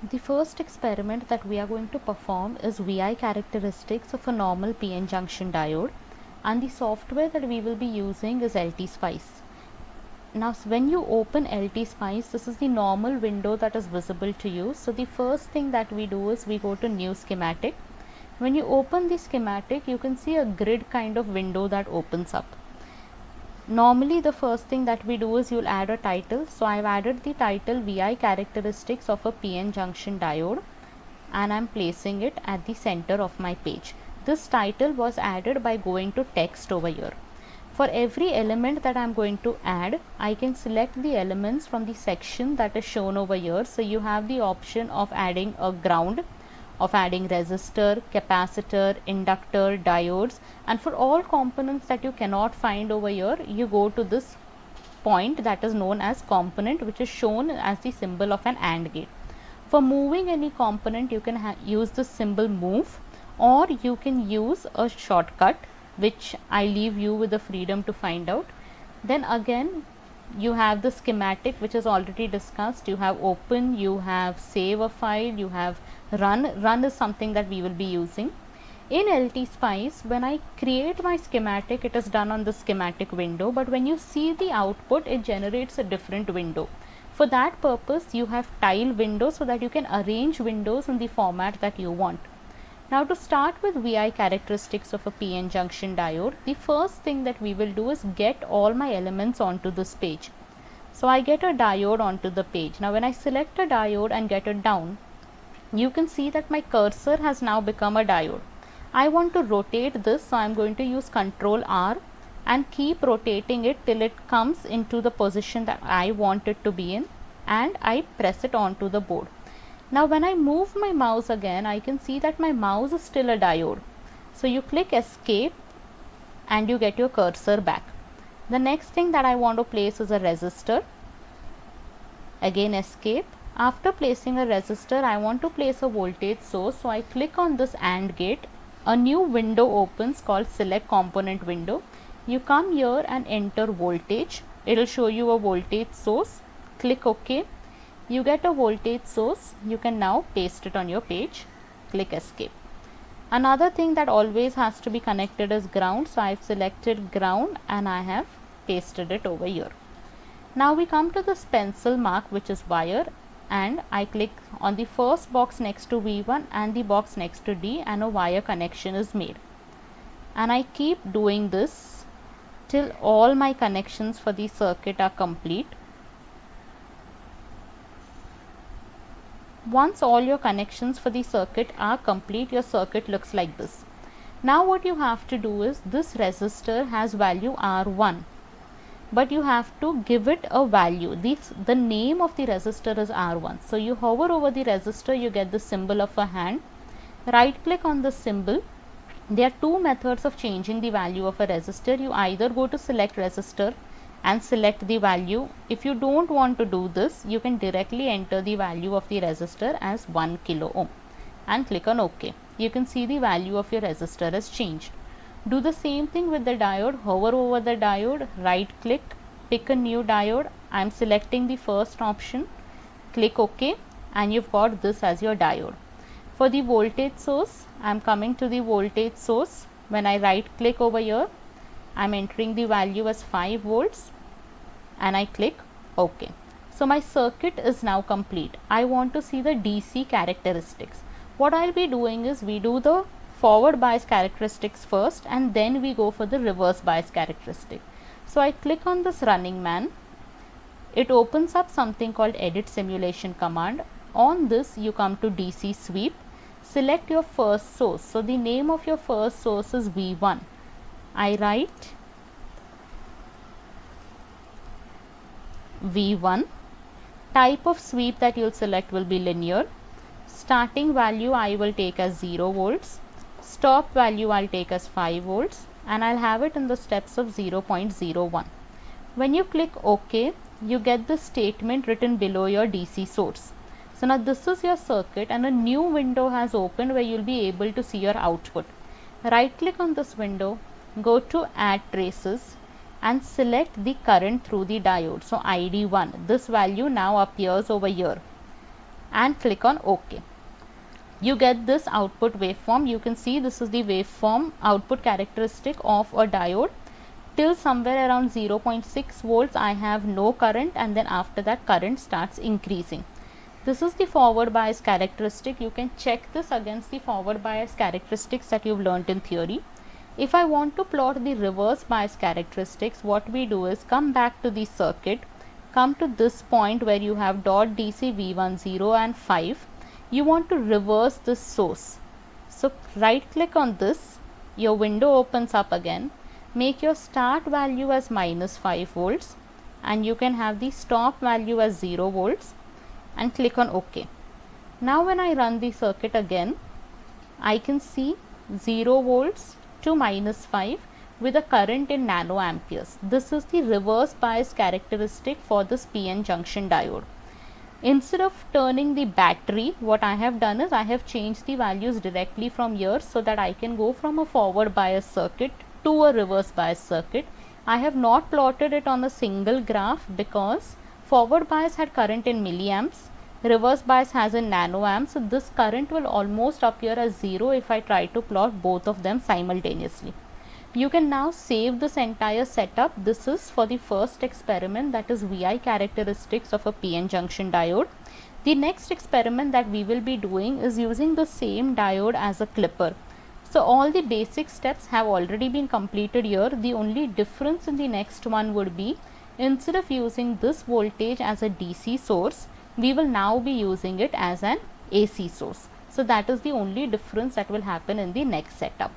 The first experiment that we are going to perform is VI characteristics of a normal PN junction diode, and the software that we will be using is LTSpice. Now when you open LTSpice, this is the normal window that is visible to you. So the first thing that we do is we go to new schematic. When you open the schematic, you can see a grid kind of window that opens up. Normally the first thing that we do is you'll add a title. So I've added the title VI characteristics of a PN junction diode, and I'm placing it at the center of my page. This title was added by going to text over here. For every element that I'm going to add, I can select the elements from the section that is shown over here. So you have the option of adding a ground, of adding resistor, capacitor, inductor, diodes, and for all components that you cannot find over here, you go to this point that is known as component, which is shown as the symbol of an AND gate. For moving any component, you can use the symbol move, or you can use a shortcut, which I leave you with the freedom to find out. Then again, you have the schematic, which is already discussed. You have open, you have save a file, you have run is something that we will be using. In LTSpice, when I create my schematic, it is done on the schematic window, but when you see the output, it generates a different window. For that purpose, you have tile windows so that you can arrange windows in the format that you want. Now to start with VI characteristics of a PN junction diode, the first thing that we will do is get all my elements onto this page. So I get a diode onto the page. Now when I select a diode and get it down, you can see that my cursor has now become a diode. I want to rotate this, so I am going to use Ctrl R and keep rotating it till it comes into the position that I want it to be in, and I press it onto the board. Now when I move my mouse again, I can see that my mouse is still a diode. So you click escape and you get your cursor back. The next thing that I want to place is a resistor. Again escape. After placing a resistor, I want to place a voltage source. So I click on this AND gate. A new window opens called select component window. You come here and enter voltage. It will show you a voltage source. Click OK. You get a voltage source. You can now paste it on your page. Click escape. Another thing that always has to be connected is ground. So I've selected ground and I have pasted it over here. Now we come to this pencil mark, which is wire, and I click on the first box next to V1 and the box next to D, and a wire connection is made. And I keep doing this till all my connections for the circuit are complete. Once all your connections for the circuit are complete, your circuit looks like this. Now what you have to do is, this resistor has value R1, but you have to give it a value. The name of the resistor is R1. So you hover over the resistor, you get the symbol of a hand. Right click on the symbol. There are two methods of changing the value of a resistor. You either go to select resistor and select the value. If you don't want to do this, you can directly enter the value of the resistor as 1 kilo ohm and click on OK. You can see the value of your resistor has changed. Do the same thing with the diode. Hover over the diode, right click, pick a new diode. I am selecting the first option, click OK, and you've got this as your diode. For the voltage source, I am coming to the voltage source. When I right click over here, I am entering the value as 5 volts and I click OK. So my circuit is now complete. I want to see the DC characteristics. What I'll be doing is, we do the forward bias characteristics first and then we go for the reverse bias characteristic. So I click on this running man. It opens up something called edit simulation command. On this you come to DC sweep, select your first source. So the name of your first source is V1. I write V1. Type of sweep that you'll select will be linear. Starting value I will take as 0 volts. Stop value I'll take as 5 volts, and I'll have it in the steps of 0.01. When you click OK, you get the statement written below your DC source. So now this is your circuit and a new window has opened where you'll be able to see your output. Right click on this window, go to add traces and select the current through the diode. So ID1, this value now appears over here. and click on OK. You get this output waveform. You can see this is the waveform output characteristic of a diode. Till somewhere around 0.6 volts I have no current, and then after that current starts increasing. This is the forward bias characteristic. You can check this against the forward bias characteristics that you've learnt in theory. If I want to plot the reverse bias characteristics, what we do is come back to the circuit, come to this point where you have dot DC V1 0 and 5. You want to reverse this source. So right click on this, your window opens up again. Make your start value as -5 volts and you can have the stop value as 0 volts and click on OK. Now when I run the circuit again, I can see 0 volts to -5 with a current in nanoamperes. This is the reverse bias characteristic for this PN junction diode. Instead of turning the battery, what I have done is I have changed the values directly from here so that I can go from a forward bias circuit to a reverse bias circuit. I have not plotted it on a single graph because forward bias had current in milliamps, reverse bias has in nanoamps, so this current will almost appear as 0 if I try to plot both of them simultaneously. You can now save this entire setup. This is for the first experiment, that is VI characteristics of a PN junction diode. The next experiment that we will be doing is using the same diode as a clipper. So all the basic steps have already been completed here. The only difference in the next one would be, instead of using this voltage as a DC source, we will now be using it as an AC source. So that is the only difference that will happen in the next setup.